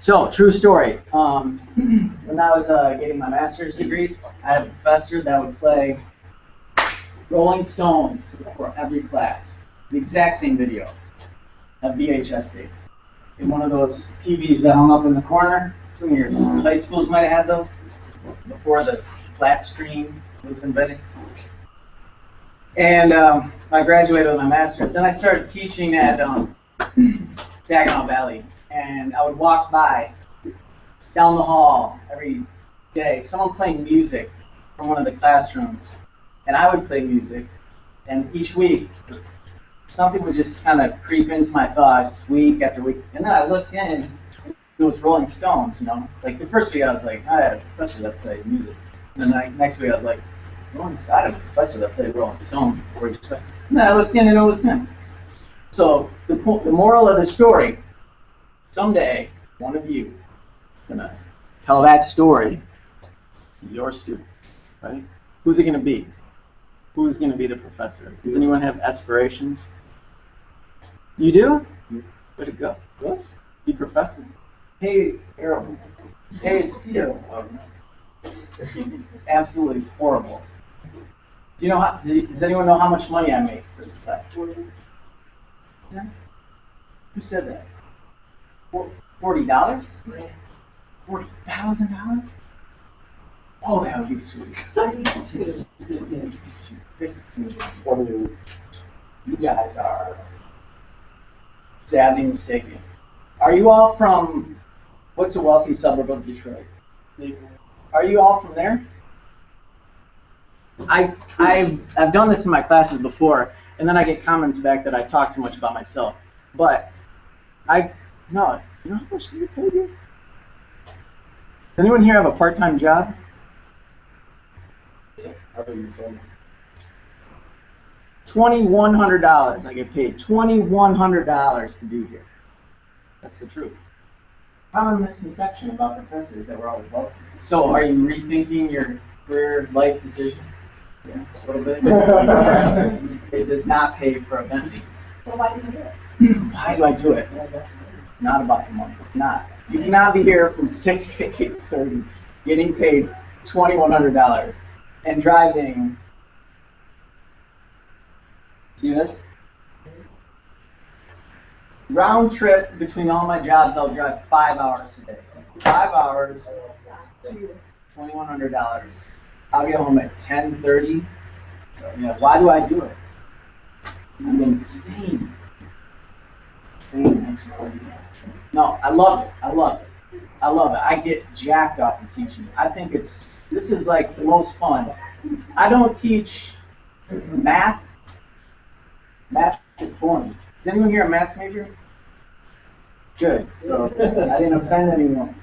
So, true story. When I was getting my master's degree, I had a professor that would play Rolling Stones for every class. The exact same video, a VHS tape. In one of those TVs that hung up in the corner. Some of your high schools might have had those before the flat screen was invented. And I graduated with my master's. Then I started teaching at Saginaw Valley. And I would walk by down the hall every day, someone playing music from one of the classrooms. And I would play music. And each week, something would just kind of creep into my thoughts week after week. And then I looked in, it was Rolling Stones, you know. Like the first week I was like, I had a professor that played music. And then next week I was like, I had a professor that played Rolling Stones before each class. And then I looked in and it was him. So the moral of the story, someday one of you is going to tell that story to your students, right? Who's it going to be? Who's going to be the professor? Does anyone have aspirations? You do? Way to go. Good. Be professor. Pay is terrible. Pay is terrible. It's absolutely horrible. Do you know how? Does anyone know how much money I make for this class? Yeah? Who said that? $40? $40,000? Oh, that would be sweet. You guys are sadly mistaken. Are you all from, what's a wealthy suburb of Detroit? Are you all from there? I've done this in my classes before, and then I get comments back that I talk too much about myself. But no, you know how much do you pay here? Does anyone here have a part-time job? $2,100. I get paid $2,100 to be here. That's the truth. Common misconception about professors that we're always wealthy. So, are you rethinking your career life decision? Yeah, a little bit. It does not pay for a Bentley. So why do you do it? Why do I do it? It's not about the money. It's not. You cannot be here from 6 to 8:30 getting paid $2,100 and driving. See this? Round trip between all my jobs, I'll drive 5 hours a day. 5 hours, $2,100. I'll get home at 10:30. Why do I do it? I'm insane. That's crazy. No, I love it. I love it. I love it. I get jacked up in teaching. I think this is like the most fun. I don't teach math. Math is boring. Is anyone here a math major? Good. So I didn't offend anyone.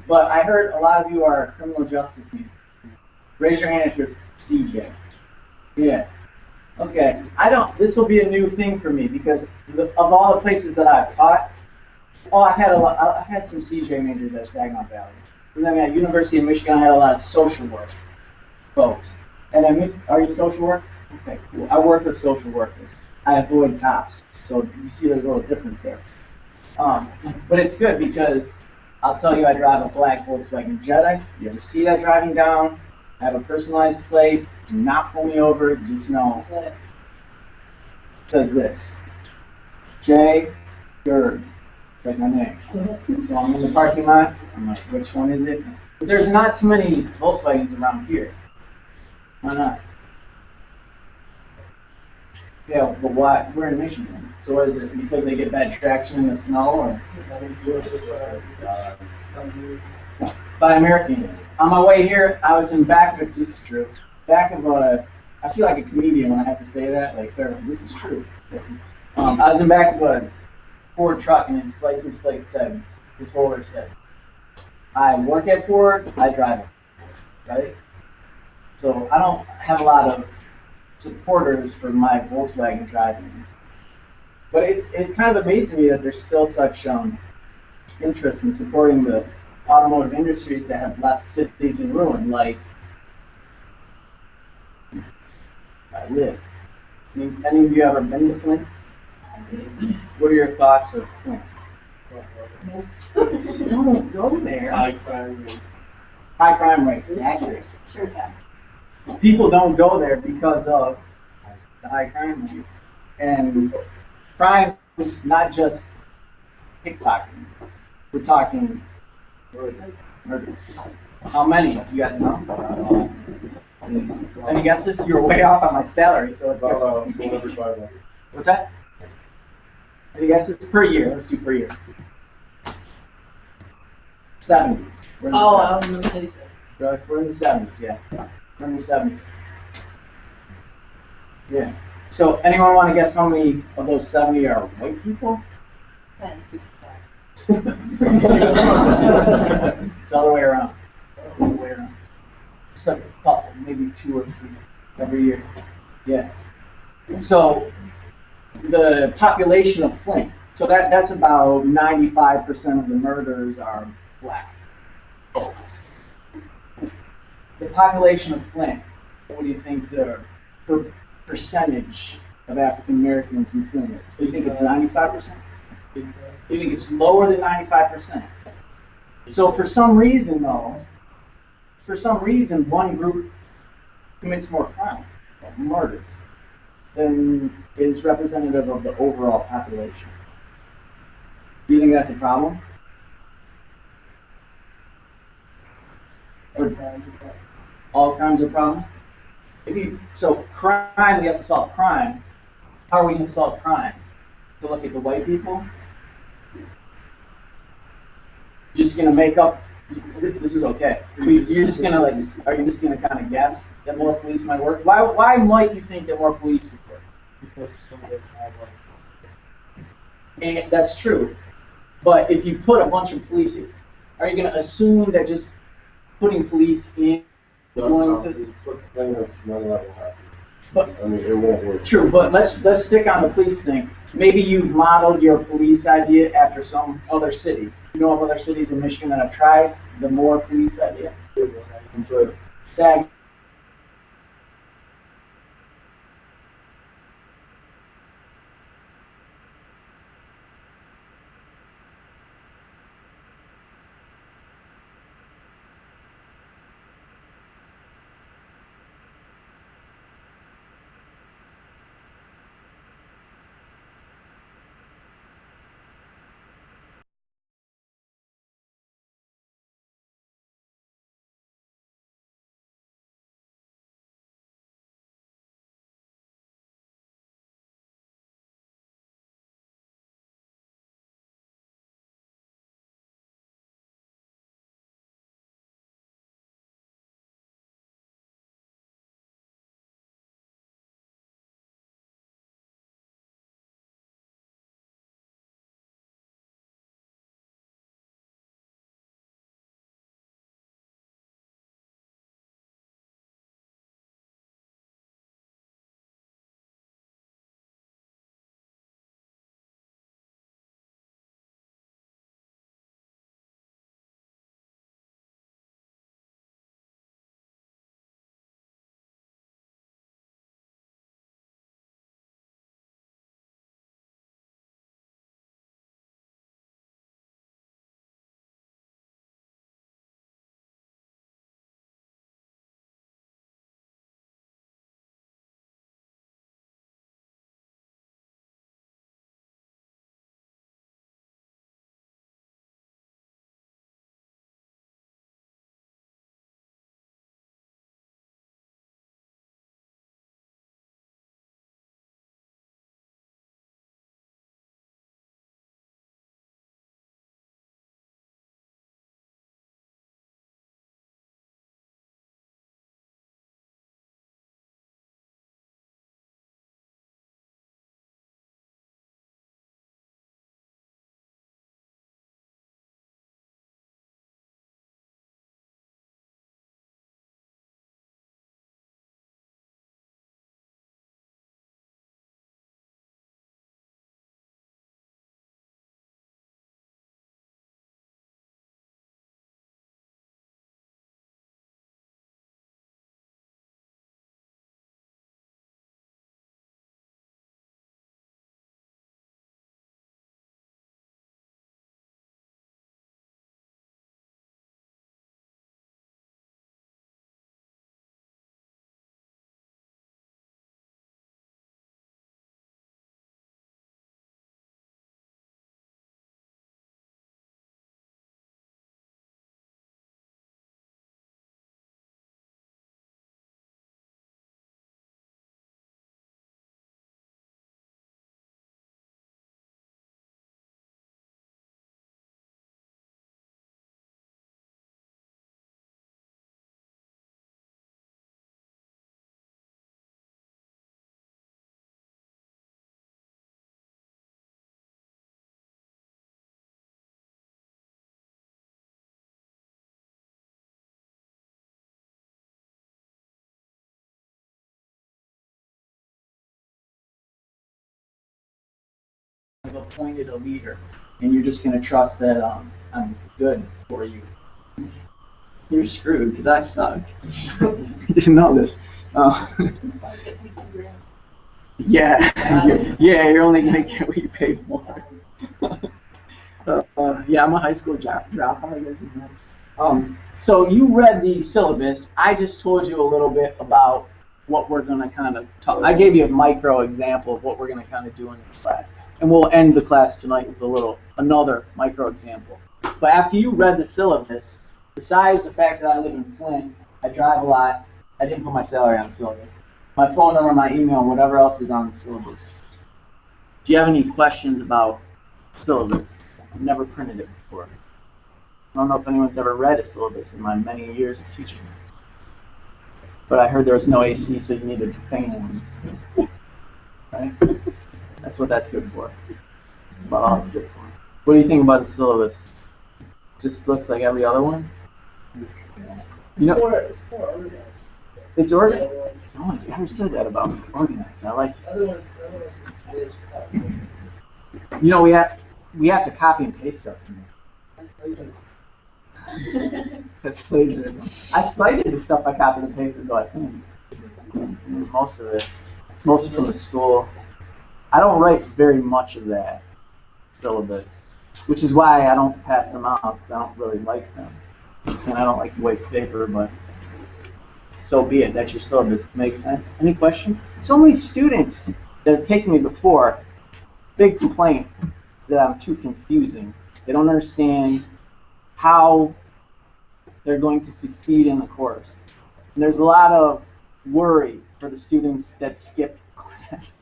But I heard a lot of you are criminal justice majors. Raise your hand if you're CJ. Yeah. Okay. This will be a new thing for me because of all the places that I've taught. Oh, I've had some CJ majors at Saginaw Valley. And then at University of Michigan, I had a lot of social work folks. And then, are you social work? Okay, cool. I work with social workers. I avoid cops. So you see there's a little difference there. But it's good because I'll tell you I drive a black Volkswagen Jetta. You ever see that driving down? I have a personalized plate. Do not pull me over. Just know. It says this. J. Gerd. Like my name. So I'm in the parking lot. I'm like, which one is it? But there's not too many Volkswagens around here. Why not? Yeah, but why? We're in Michigan. So what is it? Because they get bad traction in the snow, or? By American. On my way here, I was in back of this is true. Back of I feel like a comedian when I have to say that. Like, this is true. I was in back of a Ford truck, and its license plate said, this holder said, I work at Ford, I drive it. Right? So I don't have a lot of supporters for my Volkswagen driving. But it kind of amazes me that there's still such interest in supporting the automotive industries that have left cities in ruin, like I live. Any of you ever been to Flint? What are your thoughts of Flint? Don't go there. High crime rate. High crime rate, it's accurate. Sure, yeah. People don't go there because of the high crime rate. And crime is not just pickpocketing. We're talking murders. How many? You guys know? Any guesses? You're way off on my salary, so it's About one every 500. What's that? Any guesses? Per year. Let's do per year. 70s. We're in the Oh, 70s. I don't remember what you said. We're in the 70s, yeah. We're in the 70s. Yeah. So anyone want to guess how many of those 70 are white people? It's the other way around. It's the other way around. Just a couple, maybe 2 or 3 every year. Yeah. So the population of Flint. So that's about 95% of the murders are black folks. The population of Flint. What do you think the percentage of African Americans in Flint is? Do you think it's 95%? Do you think it's lower than 95%? So for some reason, though, one group commits more crime, murders, than is representative of the overall population. Do you think that's a problem? Or all crimes are a problem? So crime, we have to solve crime. How are we going to solve crime? To look at the white people? You're just going to make up, this is okay. You're just going to are you just going to kind of guess that more police might work? Why might you think that more police would work? Because some of them have And that's true. But if you put a bunch of police in, are you going to assume that just putting police in is going to... None of that will happen. But, I mean, it won't work. true, but let's stick on the police thing. Maybe you've modeled your police idea after some other city. You know of other cities in Michigan that have tried the more police idea? Sag appointed a leader, and you're just going to trust that I'm good for you. You're screwed because I suck. You didn't know this. Yeah, you're only going to get what you pay for. Yeah, I'm a high school dropout, I guess. So you read the syllabus. I just told you a little bit about what we're going to kind of talk. I gave you a micro example of what we're going to kind of do in the class. And we'll end the class tonight with another micro example. But after you read the syllabus, besides the fact that I live in Flint, I drive a lot, I didn't put my salary on the syllabus. My phone number, my email, whatever else is on the syllabus. Do you have any questions about syllabus? I've never printed it before. I don't know if anyone's ever read a syllabus in my many years of teaching. But I heard there was no AC, so you needed fan ones. Right? That's what that's good for. That's about all it's good for. What do you think about the syllabus? Just looks like every other one? You know, It's more organized. it's organized. No one's ever said that about organized. I like it. Otherwise is You know, we have to copy and paste stuff from there. That's plagiarism. I cited the stuff I copied and pasted, though I think most of it. It's mostly from the school. I don't write very much of that syllabus, which is why I don't pass them out, because I don't really like them. And I don't like to waste paper, but so be it. That's your syllabus. Makes sense. Any questions? So many students that have taken me before, big complaint that I'm too confusing. They don't understand how they're going to succeed in the course. And there's a lot of worry for the students that skip class.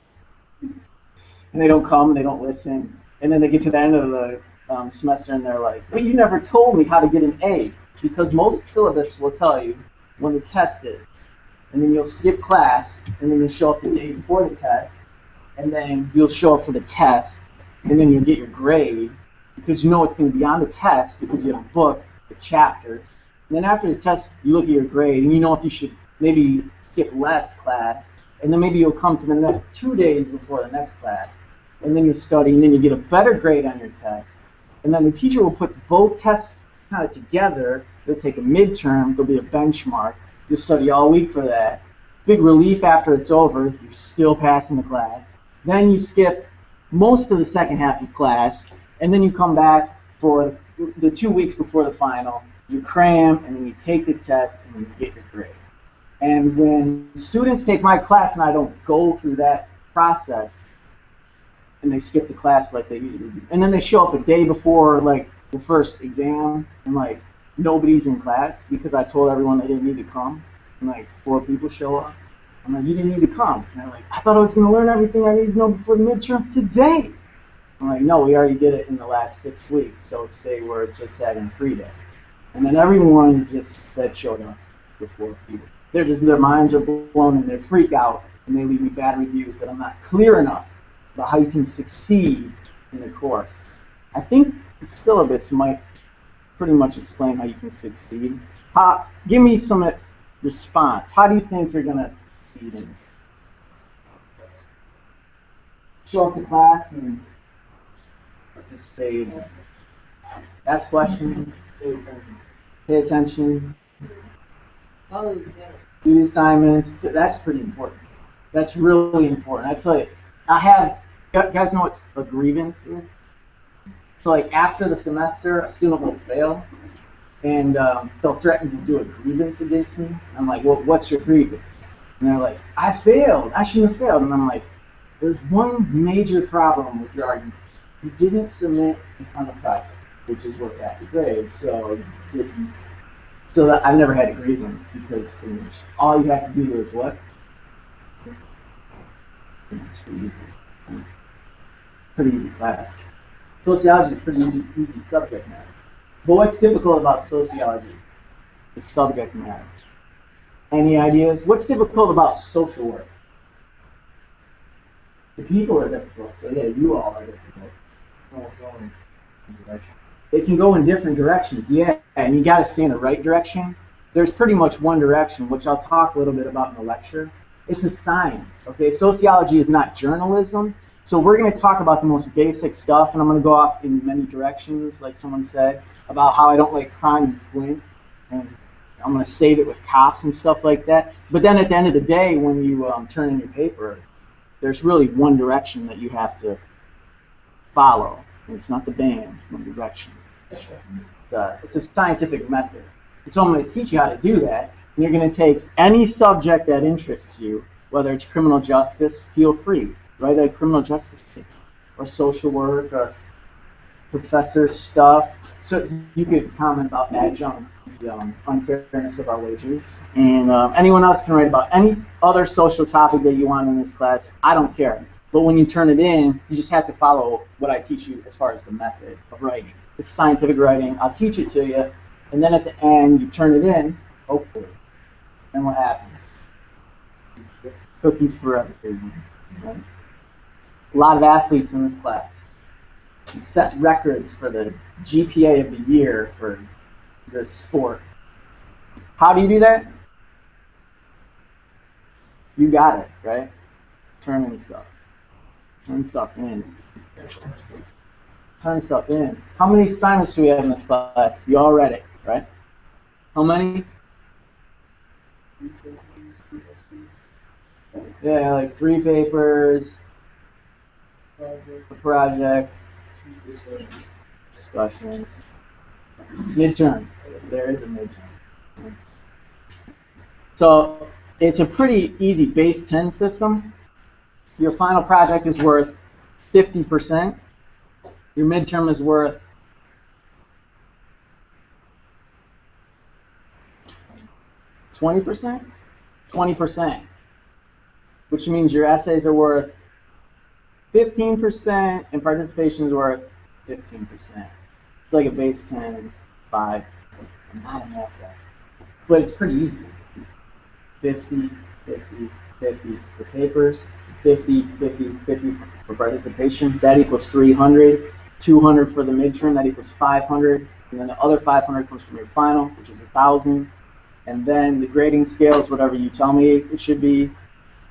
And they don't come, they don't listen. And then they get to the end of the semester and they're like, but you never told me how to get an A. Because most syllabus will tell you when the test is. And then you'll skip class, and then you'll show up the day before the test, and then you'll show up for the test, and then you'll get your grade, because you know it's going to be on the test, because you have a book, a chapter. And then after the test, you look at your grade, and you know if you should maybe skip less class, and then maybe you'll come to the next 2 days before the next class, and then you'll study, and then you get a better grade on your test. And then the teacher will put both tests kind of together. They'll take a midterm, there'll be a benchmark. You'll study all week for that. Big relief after it's over, you're still passing the class. Then you skip most of the second half of class, and then you come back for the 2 weeks before the final. You cram, and then you take the test, and you get your grade. And when students take my class and I don't go through that process, and they skip the class like they usually do, and then they show up a day before like the first exam, and like nobody's in class because I told everyone they didn't need to come, and like 4 people show up. I'm like, you didn't need to come. And they're like, I thought I was going to learn everything I need to know before the midterm today. I'm like, no, we already did it in the last 6 weeks, so today we're just having a free day. And then everyone that showed up before people. Their minds are blown and they freak out and they leave me bad reviews that I'm not clear enough about how you can succeed in the course. I think the syllabus might pretty much explain how you can succeed. Give me some response. How do you think you're going to succeed in it? Show up to class and participate, ask questions, pay attention, do the assignments. That's pretty important. That's really important. I tell you, you guys know what a grievance is? So like after the semester, a student will fail, and they'll threaten to do a grievance against me. I'm like, well, what's your grievance? And they're like, I failed. I shouldn't have failed. And I'm like, there's one major problem with your argument. You didn't submit on the project, which is what got the grade. So that I've never had a grievance because all you have to do is what? Pretty easy class. Sociology is pretty easy subject matter. But what's difficult about sociology is subject matter. Any ideas? What's difficult about social work? The people are difficult. So yeah, you all are difficult. They can go in different directions, yeah, and you got to stay in the right direction. There's pretty much one direction, which I'll talk a little bit about in the lecture. It's a science, okay? Sociology is not journalism. So we're going to talk about the most basic stuff, and I'm going to go off in many directions, like someone said, about how I don't like crime and Flint, and I'm going to save it with cops and stuff like that. But then at the end of the day, when you turn in your paper, there's really one direction that you have to follow. And it's not the band, it's one direction. It's a scientific method. And so I'm going to teach you how to do that. And you're going to take any subject that interests you, whether it's criminal justice, feel free. Write a criminal justice case, or social work, or professor stuff. So you could comment about adjunct, the unfairness of our wages. And anyone else can write about any other social topic that you want in this class. I don't care. But when you turn it in, you just have to follow what I teach you as far as the method of writing. It's scientific writing. I'll teach it to you. And then at the end, you turn it in, hopefully. And what happens? Cookies for everything. Right? A lot of athletes in this class. You set records for the GPA of the year for the sport. How do you do that? You got it, right? Turn in stuff. Turn stuff in. Turn stuff in. How many assignments do we have in this class? You all read it, right? How many? Yeah, like 3 papers, a project, discussions, midterm. There is a midterm. So it's a pretty easy base 10 system. Your final project is worth 50%. Your midterm is worth 20%? 20. Which means your essays are worth 15% and participation is worth 15%. It's like a base 10, 5. I'm not a math guy. But it's pretty easy. 50, 50, 50 for papers, 50, 50, 50 for participation. That equals 300. 200 for the midterm, that equals 500. And then the other 500 comes from your final, which is 1,000. And then the grading scale is whatever you tell me it should be,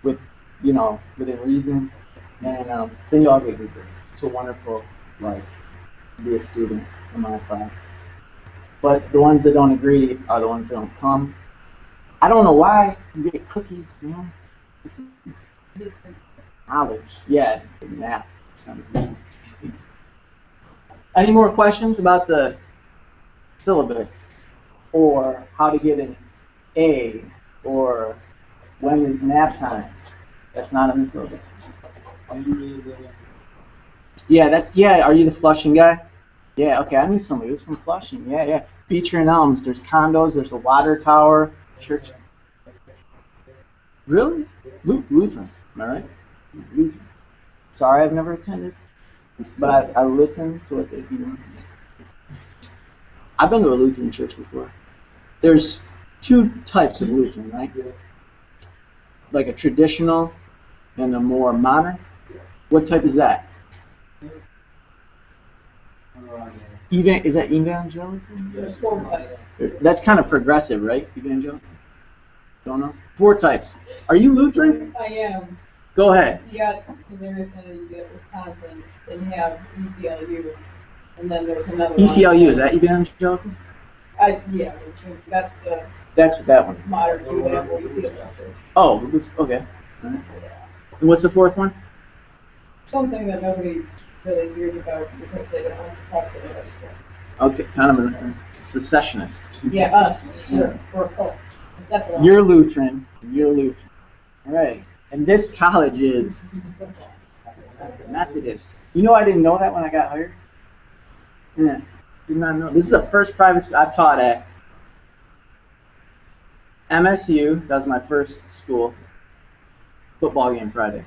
with, within reason. And then you all get good grades. It's a wonderful life to be a student in my class. But the ones that don't agree are the ones that don't come. I don't know why you get cookies, man. Knowledge. Yeah, math. Any more questions about the syllabus, or how to get an A, or when is nap time? That's not in the syllabus. Yeah, are you the Flushing guy? Yeah, okay, I knew somebody who's from Flushing. Yeah. Beecher and Elms, there's condos, there's a water tower, church. Really? Lutheran, am I right? Lutheran. Sorry, I've never attended, but I listen to what they do. I've been to a Lutheran church before. There's 2 types of Lutheran, right? Like a traditional and a more modern. What type is that? Is that evangelical? There's 4 types. That's kind of progressive, right? Evangelical? Don't know. 4 types. Are you Lutheran? I am. Go ahead. You got Missouri Synod, you got Wisconsin, then you have ECLU, and then there's another one. ECLU, is that evangelical? Yeah, that's the That's what that one is. modern evangelical. Oh, okay. Right. And what's the 4th one? Something that nobody really hears about because they don't want to talk to it. Okay, kind of a secessionist. Yeah, us. We're a cult. That's a lot. You're Lutheran. All right. And this college is Methodist. You know I didn't know that when I got hired? Yeah, did not know. This is the first private school I've taught at. MSU, that was my first school. Football game Friday.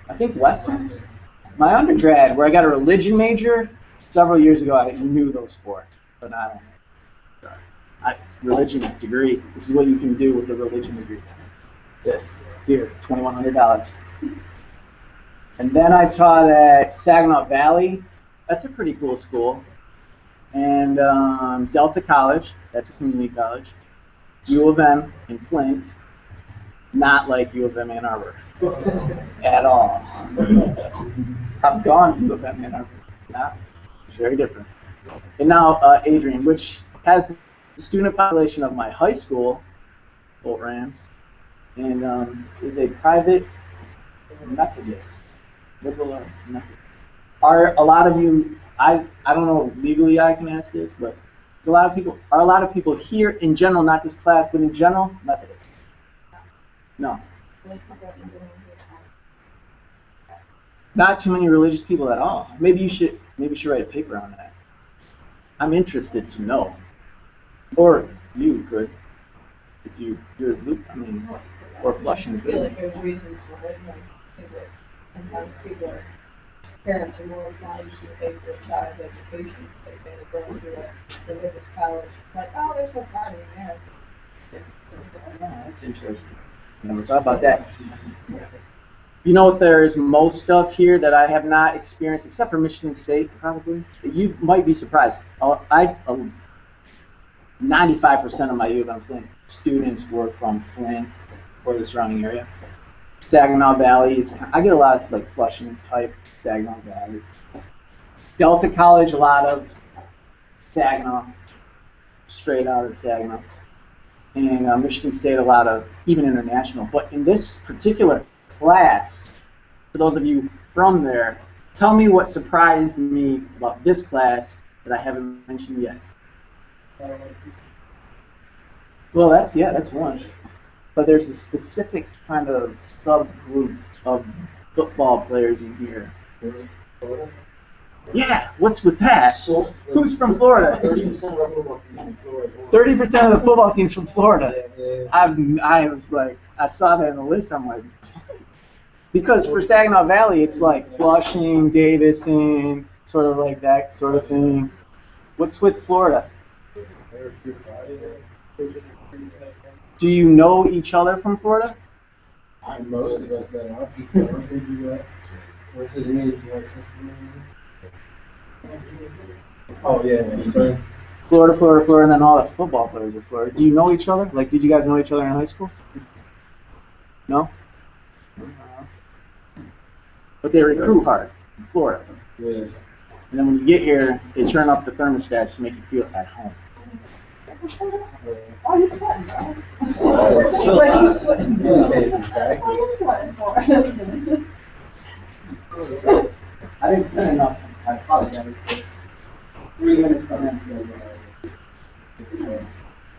I think Western. My undergrad, where I got a religion major, several years ago I knew those 4, but I don't know. Religion degree. This is what you can do with a religion degree. This here, $2,100. And then I taught at Saginaw Valley. That's a pretty cool school. And Delta College. That's a community college. U of M in Flint. Not like U of M Ann Arbor. at all. I've gone to event management. Yeah, it's very different. And now, Adrian, which has the student population of my high school, Bolt Rams, and is a private Methodist, liberal arts Methodist. Are a lot of you? I don't know if legally I can ask this, but it's a lot of people. Are a lot of people here in general, not this class, but in general, Methodists? No. Not too many religious people at all. Maybe you should write a paper on that. I'm interested to know. Or you could, if you're I mean, or Flushing. I feel like there's reasons for it. I think that sometimes parents are more inclined to pay for a child's education because they're going to a religious college. Like, oh, there's no party in there. Oh, that's interesting. Never thought about that. You know what there is most of here that I have not experienced, except for Michigan State, probably? You might be surprised. 95% of my U of M Flint students were from Flint or the surrounding area. Saginaw Valley I get a lot of like Flushing type, Saginaw Valley. Delta College, a lot of Saginaw, straight out of Saginaw. And Michigan State, a lot of even international. But in this particular class, for those of you from there, tell me what surprised me about this class that I haven't mentioned yet. Well, that's one. But there's a specific kind of subgroup of football players in here. Yeah, what's with that? Who's from Florida? 30% of our football teams from Florida. 30% of the football team's from Florida. I was like, I saw that in the list. I'm like, because for Saginaw Valley, it's like Flushing, Davison, sort of like that sort of thing. What's with Florida? Do you know each other from Florida? Most of us that are. What's his name? Oh yeah, that's right. Florida, and then all the football players are Florida. Do you know each other? Like, did you guys know each other in high school? No? But they recruit hard in Florida. Yeah. And then when you get here, they turn up the thermostats to make you feel at home. Oh, you're sweating, bro. Like you sweating. You stay for What are you practice. sweating for? I didn't put enough. I apologize. 3 minutes to answer.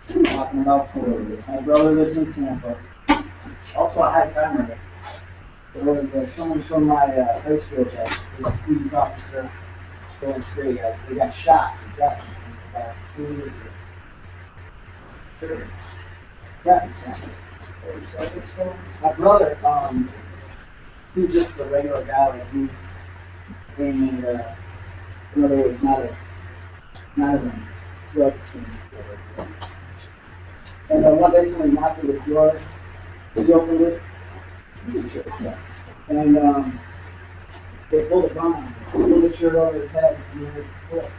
Talking about Florida. My brother lives in Tampa. Also a high timer. There was someone from my high school that was a police officer going straight guys. They got shot. They got about 2 years ago. Yeah. My brother, he's just a regular guy like me. And in other words, not a drugs. And one day somebody knocked at the door. He opened it. And they pulled a gun on him. Pulled the shirt over his head and he was quit.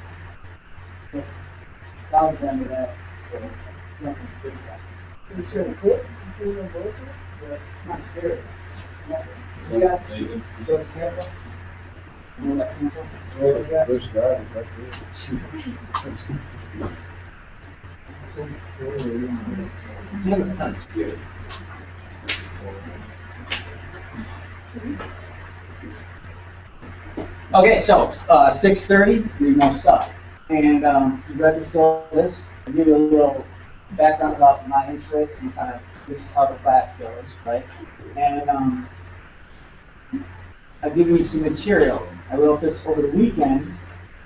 That was the end of that. So, nothing to do with that. You sure quit? You feel no bullshit? But it's not scary. Nothing. You guys go to Tampa? You know that Tampa? Bush Gardens, that's it. Tampa's kind of scary. Okay, so 6:30, read more stuff. And you read the syllabus. I'll give you a little background about my interests and kind of this is how the class goes, right? And I've given you some material. I wrote this over the weekend.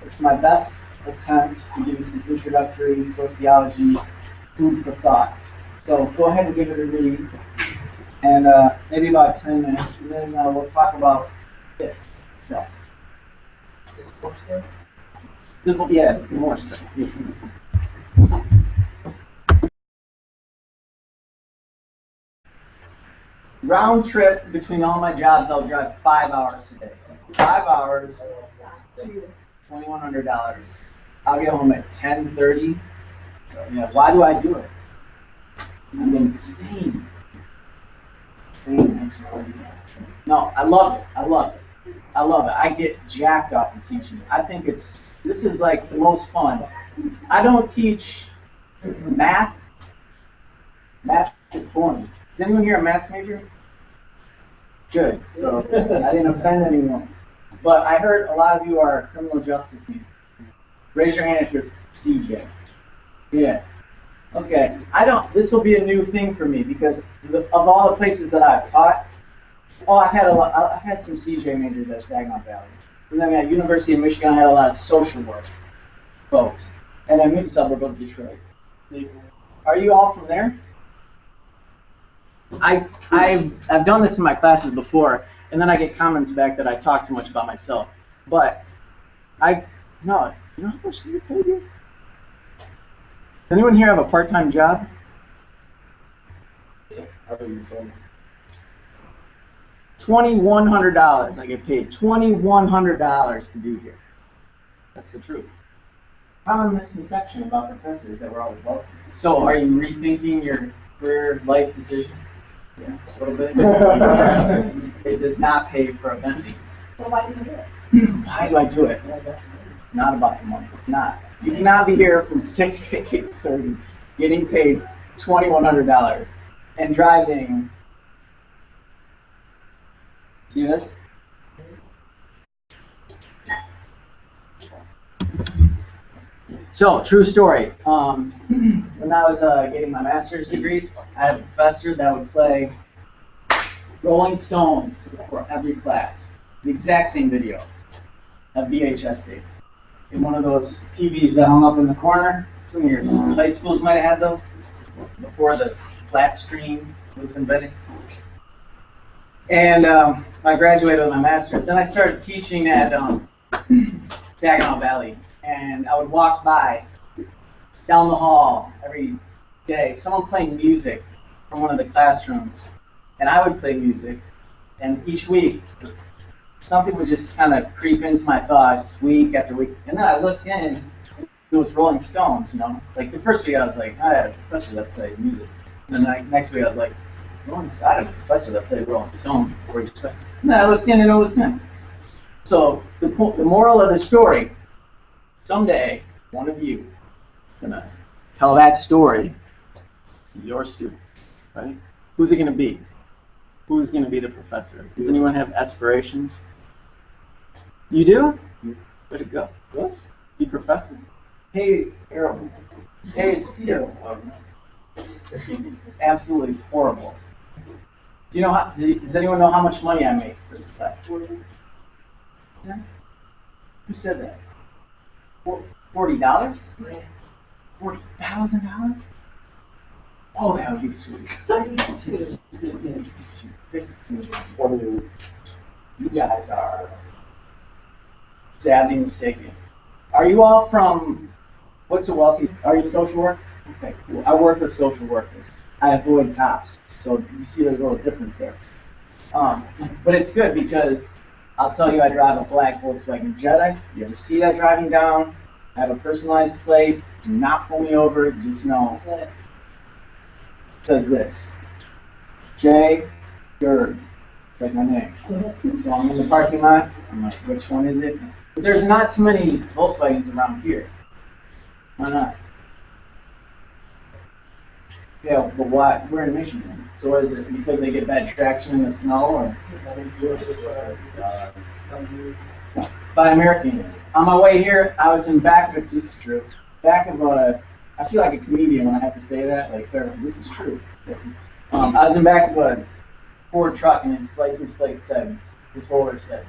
It's my best attempt to give you some introductory sociology food for thought. So go ahead and give it a read. And maybe about 10 minutes, and then we'll talk about this. So, yeah, more stuff. Round trip between all my jobs, I'll drive 5 hours a day. 5 hours, $2,100. I'll get home at 10:30. Yeah, why do I do it? I'm insane. No, I love it. I love it. I love it. I get jacked up in teaching. I think this is like the most fun. I don't teach math. Math is boring. Is anyone here a math major? Good. So I didn't offend anyone. But I heard a lot of you are criminal justice majors. Raise your hand if you're CJ. Yeah. Okay. This will be a new thing for me because of all the places that I've taught. Oh, I've had some CJ majors at Saginaw Valley. And then at University of Michigan, I had a lot of social work folks. And then mid-suburb of Detroit. Are you all from there? I've done this in my classes before, and then I get comments back that I talk too much about myself. But you know how much do you pay here? Does anyone here have a part-time job? $2,100. I get paid $2,100 to be here. That's the truth. Common misconception about professors that we're always wealthy. So, are you rethinking your career life decision? Yeah, a little bit. It does not pay for a Bentley. So why do you do it? Why do I do it? It's not about the money. It's not. You cannot be here from 6 to 8:30 getting paid $2,100 and driving. See this? So, true story. When I was getting my master's degree, I had a professor that would play Rolling Stones for every class. The exact same video, a VHS tape. In one of those TVs that hung up in the corner. Some of your high schools might have had those before the flat screen was invented. And I graduated with my master's. Then I started teaching at Saginaw Valley. And I would walk by down the hall every day, someone playing music from one of the classrooms. And I would play music. And each week, something would just kind of creep into my thoughts week after week. And then I looked in, it was Rolling Stones, you know. Like the first week I was like, I had a professor that played music. And then the next week I was like, I had a professor that played Rolling Stones before each class. And then I looked in and it was him. So the moral of the story, someday one of you is going to tell that story to your students, right? Who's it going to be? Who's going to be the professor? Does anyone have aspirations? You do? Way to go. What? Be professor. Hey, it's terrible. Hey, it's terrible. It's absolutely horrible. Do you know does anyone know how much money I make for this class? Yeah? Who said that? $40? $40,000? Oh, that would be sweet. You guys are sadly mistaken. Are you all from, what's the wealthy? Are you social work? Okay, cool. I work with social workers. I avoid cops. So you see there's a little difference there. But it's good because I'll tell you I drive a black Volkswagen Jetta. You ever see that driving down? I have a personalized plate. Do not pull me over. Just know. It says this. J. Gerd. Like my name. So I'm in the parking lot. I'm like, which one is it? But there's not too many Volkswagens around here. Why not? Yeah, but why? We're in Michigan. So what is it? Because they get bad traction in the snow, or? By American. On my way here, I was in back of this is true. Back of a. I feel like a comedian when I have to say that. Like, this is true. I was in back of a Ford truck, and its license plate said, his holder said,